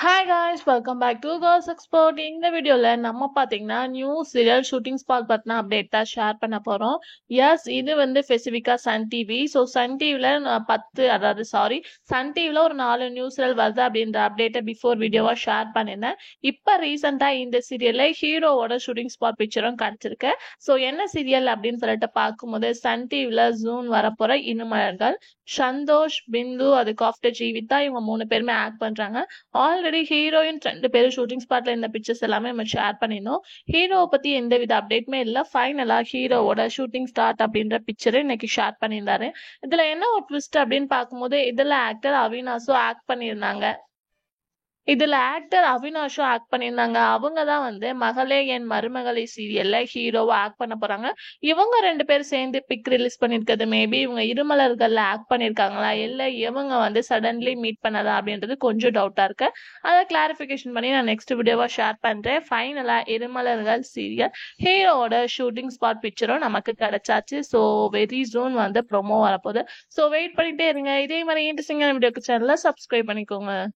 Hi guys, welcome back to Girls Expert. இந்த வீடியோல நம்ம பாத்தீங்கன்னா நியூ சீரியல் ஷூட்டிங் ஸ்பாட் பத்தின அப்டேட் தான் ஷேர் பண்ண போறோம். எஸ், இது வந்து ஸ்பெசிஃபிக்கா சன் டிவி. ஸோ சன் டிவில 10 சன் டிவில ஒரு 4 நியூ சீரியல் வருது அப்படின்ற அப்டேட்டை பிஃபோர் வீடியோவா ஷேர் பண்ணியிருந்தேன். இப்போ ரீசெண்டா இந்த சீரியல்ல ஹீரோவோட ஷூட்டிங் ஸ்பாட் பிக்சரும் கிடைச்சிருக்கு. ஸோ என்ன சீரியல் அப்படின்னு சொல்லிட்டு பார்க்கும்போது சன் டிவில ஜூன் வரப்போற இனிமலர்கள், சந்தோஷ், பிந்து, அதுக்கு ஆஃப்டர் ஜீவிதா, இவங்க 3 பேருமே ஆக்ட் பண்றாங்க. ஆல்ரெடி ஹீரோயின் 2 பேரும் ஷூட்டிங் ஸ்பாட்ல இந்த பிக்சர்ஸ் எல்லாமே நம்ம ஷேர் பண்ணியிருந்தோம். ஹீரோவை பத்தி எந்தவித அப்டேட்டுமே இல்லை. ஃபைனலா ஹீரோவோட ஷூட்டிங் ஸ்டார்ட் அப்படின்ற பிக்சரை இன்னைக்கு ஷேர் பண்ணியிருந்தாரு. இதுல என்ன ஒரு ட்விஸ்ட் அப்படின்னு பார்க்கும்போது இதுல ஆக்டர் அவினாஷும் ஆக்ட் பண்ணியிருந்தாங்க. அவங்க தான் வந்து மகளே என் மருமகளை சீரியல்ல ஹீரோவா ஆக்ட் பண்ண போறாங்க. இவங்க 2 பேரும் சேர்ந்து பிக் ரிலீஸ் பண்ணிருக்கிறது மேபி இவங்க இருமலர்கள்ல ஆக்ட் பண்ணிருக்காங்களா இல்ல இவங்க வந்து சடன்லி மீட் பண்ணதா அப்படின்றது கொஞ்சம் டவுட்டா இருக்கு. அதை கிளாரிபிகேஷன் பண்ணி நான் நெக்ஸ்ட் வீடியோவா ஷேர் பண்றேன். ஃபைனலா இருமலர்கள் சீரியல் ஹீரோவோட ஷூட்டிங் ஸ்பாட் பிக்சரும் நமக்கு கிடைச்சாச்சு. ஸோ வெரி சூன் வந்து ப்ரோமோ வரப்போகுது. ஸோ வெயிட் பண்ணிட்டே இருங்க. இதே மாதிரி இன்ட்ரெஸ்டிங்கான வீடியோக்கு சேனலை சப்ஸ்கிரைப் பண்ணிக்கோங்க.